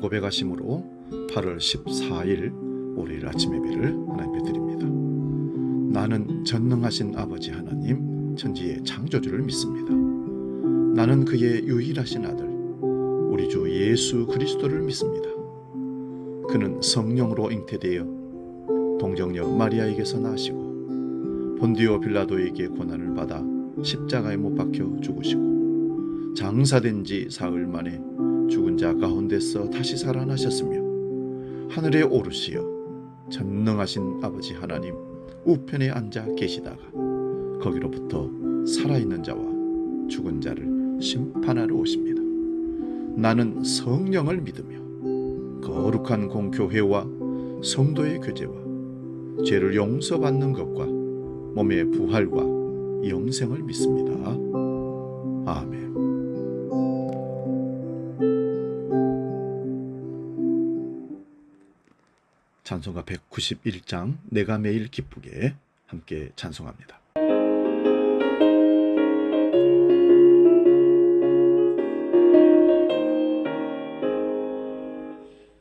고백하심으로 8월 14일 월요일 아침 예배를 하나님께 드립니다. 나는 전능하신 아버지 하나님 천지의 창조주를 믿습니다. 나는 그의 유일하신 아들 우리 주 예수 그리스도를 믿습니다. 그는 성령으로 잉태되어 동정녀 마리아에게서 나시고 본디오 빌라도에게 고난을 받아 십자가에 못 박혀 죽으시고 장사된 지 사흘 만에 죽은 자 가운데서 다시 살아나셨으며 하늘에 오르시어 전능하신 아버지 하나님 우편에 앉아 계시다가 거기로부터 살아있는 자와 죽은 자를 심판하러 오십니다. 나는 성령을 믿으며 거룩한 공교회와 성도의 교제와 죄를 용서받는 것과 몸의 부활과 영생을 믿습니다. 아멘. 찬송가 191장 내가 매일 기쁘게 함께 찬송합니다.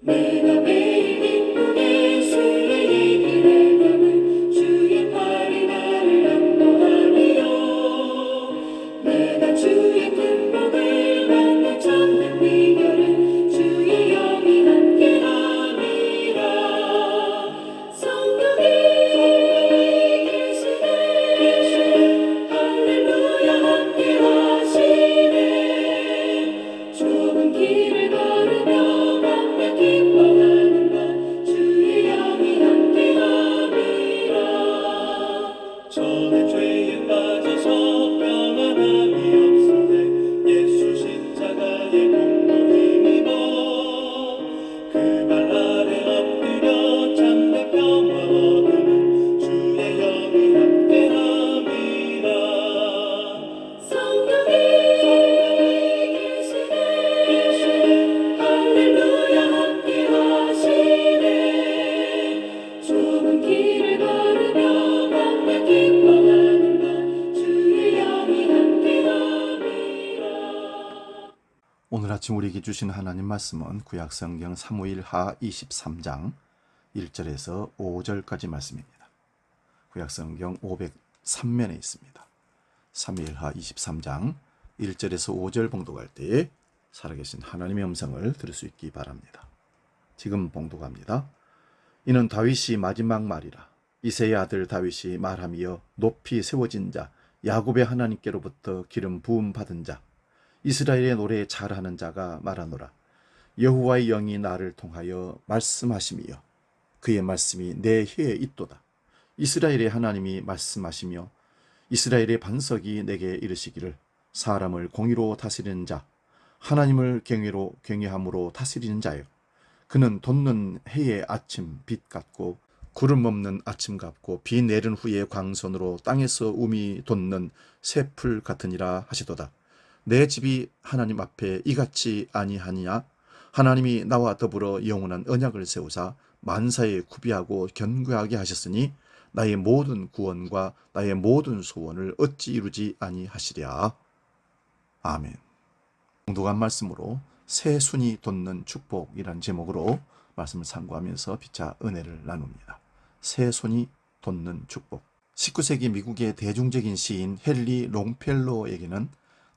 내가 매일 기쁘게 술래의 길에 가면 주의 팔이 나를 안보하리요. 내가 주의 큰 복을 받는 참된 비결은 주의 영이 함께함이라. 성령이 계시네 할렐루야 함께하시네. 좁은 길을 걸으며 기뻐하는 것 주의 영이 함께함이라. 저는 죄에 빠져서 평안함이 없을 때 예수 십자가의 공로 힘입어 그 발 아래 엎드려 참된 평화 얻으면 주의 영이 함께함이라. 성령이 계시네 할렐루야 함께하시네. 좁은 길을 걸으며 밤에 기뻐하는 것 주의 영이 함께함이라. 오늘 아침 우리에게 주신 하나님 말씀은 구약성경 사무엘하 23장 1절에서 5절까지 말씀입니다. 구약성경 503면에 있습니다. 사무엘하 23장 1절에서 5절 봉독할 때에 살아계신 하나님의 음성을 들을 수 있기 바랍니다. 지금 봉독합니다. 이는 다윗이 마지막 말이라. 이새의 아들 다윗이 말하며 높이 세워진 자 야곱의 하나님께로부터 기름 부음 받은 자 이스라엘의 노래 잘하는 자가 말하노라. 여호와의 영이 나를 통하여 말씀하시며 그의 말씀이 내 혀에 있도다. 이스라엘의 하나님이 말씀하시며 이스라엘의 반석이 내게 이르시기를 사람을 공의로 다스리는 자 하나님을 경외함으로 다스리는 자여. 그는 돋는 해의 아침 빛 같고 구름 없는 아침 같고 비 내린 후에 광선으로 땅에서 움이 돋는 새풀 같으니라 하시도다. 내 집이 하나님 앞에 이같이 아니하니냐. 하나님이 나와 더불어 영원한 언약을 세우사 만사에 구비하고 견고하게 하셨으니 나의 모든 구원과 나의 모든 소원을 어찌 이루지 아니하시랴. 아멘. 공독한 말씀으로 새순이 돋는 축복이라는 제목으로 말씀을 상고하면서 피차 은혜를 나눕니다. 새순이 돋는 축복. 19세기 미국의 대중적인 시인 헨리 롱펠로에게는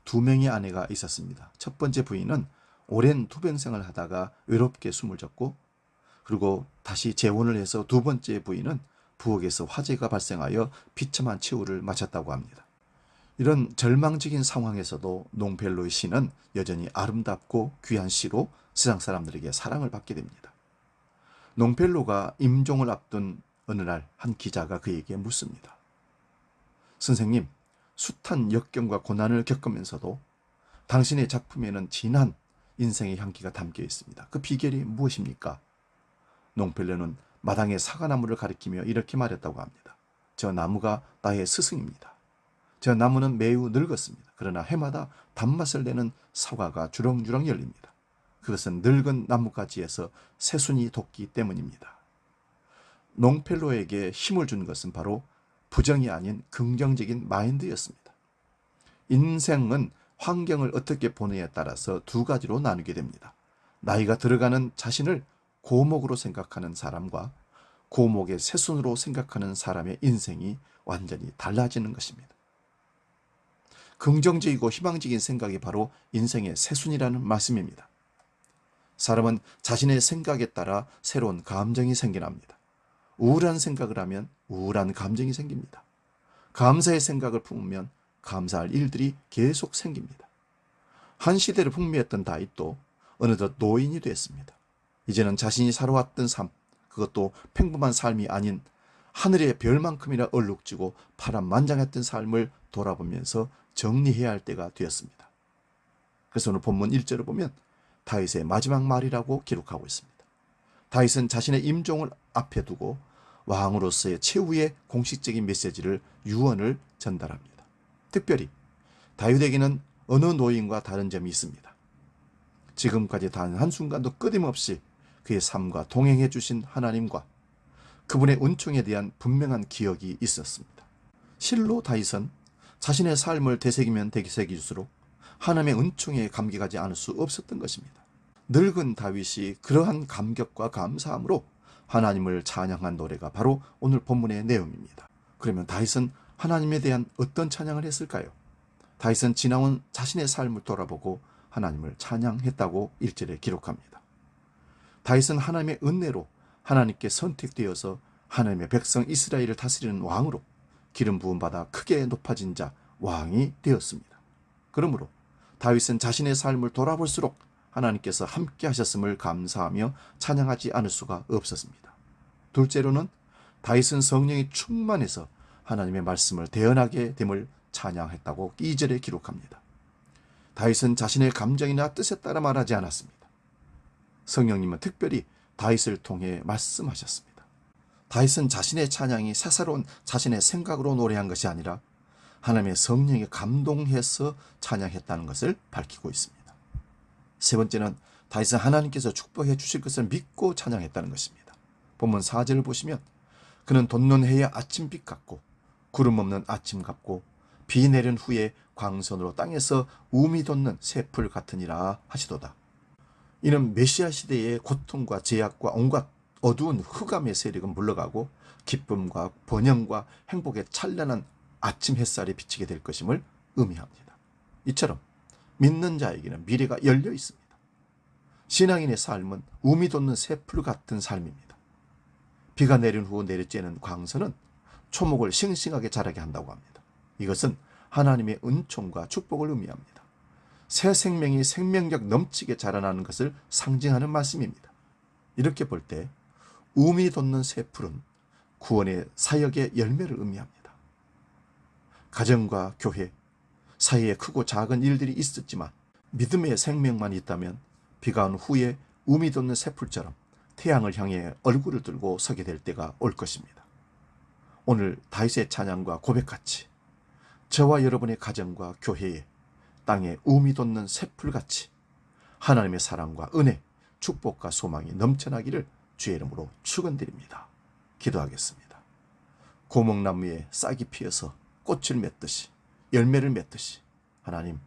두 명의 아내가 있었습니다. 첫 번째 부인은 오랜 투병생을 하다가 외롭게 숨을 졌고 그리고 다시 재혼을 해서 두 번째 부인은 부엌에서 화재가 발생하여 비참한 최후를 마쳤다고 합니다. 이런 절망적인 상황에서도 롱펠로의 시는 여전히 아름답고 귀한 시로 세상 사람들에게 사랑을 받게 됩니다. 롱펠로가 임종을 앞둔 어느 날 한 기자가 그에게 묻습니다. 선생님, 숱한 역경과 고난을 겪으면서도 당신의 작품에는 진한 인생의 향기가 담겨 있습니다. 그 비결이 무엇입니까? 롱펠로는 마당에 사과나무를 가리키며 이렇게 말했다고 합니다. 저 나무가 나의 스승입니다. 저 나무는 매우 늙었습니다. 그러나 해마다 단맛을 내는 사과가 주렁주렁 열립니다. 그것은 늙은 나뭇가지에서 새순이 돋기 때문입니다. 롱펠로에게 힘을 준 것은 바로 부정이 아닌 긍정적인 마인드였습니다. 인생은 환경을 어떻게 보느냐에 따라서 두 가지로 나누게 됩니다. 나이가 들어가는 자신을 고목으로 생각하는 사람과 고목의 새순으로 생각하는 사람의 인생이 완전히 달라지는 것입니다. 긍정적이고 희망적인 생각이 바로 인생의 새순이라는 말씀입니다. 사람은 자신의 생각에 따라 새로운 감정이 생겨납니다. 우울한 생각을 하면 우울한 감정이 생깁니다. 감사의 생각을 품으면 감사할 일들이 계속 생깁니다. 한 시대를 풍미했던 다윗도 어느덧 노인이 됐습니다. 이제는 자신이 살아왔던 삶, 그것도 평범한 삶이 아닌 하늘의 별만큼이나 얼룩지고 파란만장했던 삶을 돌아보면서 정리해야 할 때가 되었습니다. 그래서 오늘 본문 1절을 보면 다윗의 마지막 말이라고 기록하고 있습니다. 다윗은 자신의 임종을 앞에 두고 왕으로서의 최후의 공식적인 메시지를 유언을 전달합니다. 특별히 다윗에게는 어느 노인과 다른 점이 있습니다. 지금까지 단 한순간도 끊임없이 그의 삶과 동행해 주신 하나님과 그분의 은총에 대한 분명한 기억이 있었습니다. 실로 다윗은 자신의 삶을 되새기면 되새길수록 하나님의 은총에 감격하지 않을 수 없었던 것입니다. 늙은 다윗이 그러한 감격과 감사함으로 하나님을 찬양한 노래가 바로 오늘 본문의 내용입니다. 그러면 다윗은 하나님에 대한 어떤 찬양을 했을까요? 다윗은 지나온 자신의 삶을 돌아보고 하나님을 찬양했다고 1절에 기록합니다. 다윗은 하나님의 은혜로 하나님께 선택되어서 하나님의 백성 이스라엘을 다스리는 왕으로 기름 부음 받아 크게 높아진 자 왕이 되었습니다. 그러므로 다윗은 자신의 삶을 돌아볼수록 하나님께서 함께 하셨음을 감사하며 찬양하지 않을 수가 없었습니다. 둘째로는 다윗은 성령이 충만해서 하나님의 말씀을 대언하게 됨을 찬양했다고 2절에 기록합니다. 다윗은 자신의 감정이나 뜻에 따라 말하지 않았습니다. 성령님은 특별히 다윗을 통해 말씀하셨습니다. 다윗은 자신의 찬양이 사사로운 자신의 생각으로 노래한 것이 아니라 하나님의 성령에 감동해서 찬양했다는 것을 밝히고 있습니다. 세 번째는 다윗은 하나님께서 축복해 주실 것을 믿고 찬양했다는 것입니다. 본문 4절을 보시면 그는 돋는 해의 아침빛 같고 구름 없는 아침 같고 비 내린 후에 광선으로 땅에서 우미 돋는 새풀 같으니라 하시도다. 이는 메시아 시대의 고통과 제약과 온갖 어두운 흑암의 세력은 물러가고 기쁨과 번영과 행복의 찬란한 아침 햇살이 비치게 될 것임을 의미합니다. 이처럼 믿는 자에게는 미래가 열려 있습니다. 신앙인의 삶은 우미 돋는 새풀 같은 삶입니다. 비가 내린 후 내리쬐는 광선은 초목을 싱싱하게 자라게 한다고 합니다. 이것은 하나님의 은총과 축복을 의미합니다. 새 생명이 생명력 넘치게 자라나는 것을 상징하는 말씀입니다. 이렇게 볼 때 우미 돋는 새풀은 구원의 사역의 열매를 의미합니다. 가정과 교회 사이에 크고 작은 일들이 있었지만 믿음의 생명만 있다면 비가 온 후에 우미 돋는 새풀처럼 태양을 향해 얼굴을 들고 서게 될 때가 올 것입니다. 오늘 다윗의 찬양과 고백같이 저와 여러분의 가정과 교회에 땅에 우미 돋는 새풀같이 하나님의 사랑과 은혜, 축복과 소망이 넘쳐나기를 주의 이름으로 축원드립니다. 기도하겠습니다. 고목나무에 싹이 피어서 꽃을 맺듯이 열매를 맺듯이 하나님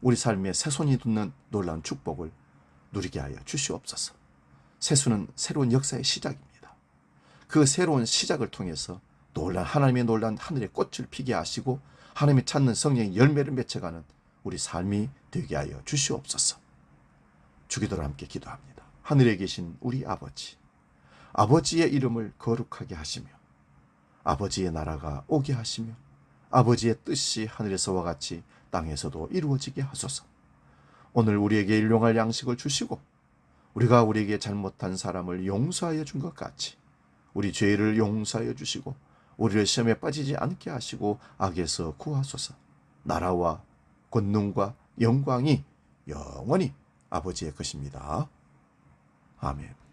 우리 삶에 새손이 돋는 놀라운 축복을 누리게 하여 주시옵소서. 새순은 새로운 역사의 시작입니다. 그 새로운 시작을 통해서 하나님의 놀란 하늘의 꽃을 피게 하시고 하나님이 찾는 성령의 열매를 맺혀가는 우리 삶이 되게 하여 주시옵소서. 주기도로 함께 기도합니다. 하늘에 계신 우리 아버지, 아버지의 이름을 거룩하게 하시며 아버지의 나라가 오게 하시며 아버지의 뜻이 하늘에서와 같이 땅에서도 이루어지게 하소서. 오늘 우리에게 일용할 양식을 주시고 우리가 우리에게 잘못한 사람을 용서하여 준 것 같이 우리 죄를 용서하여 주시고 우리를 시험에 빠지지 않게 하시고 악에서 구하소서. 나라와 권능과 영광이 영원히 아버지의 것입니다. 아멘.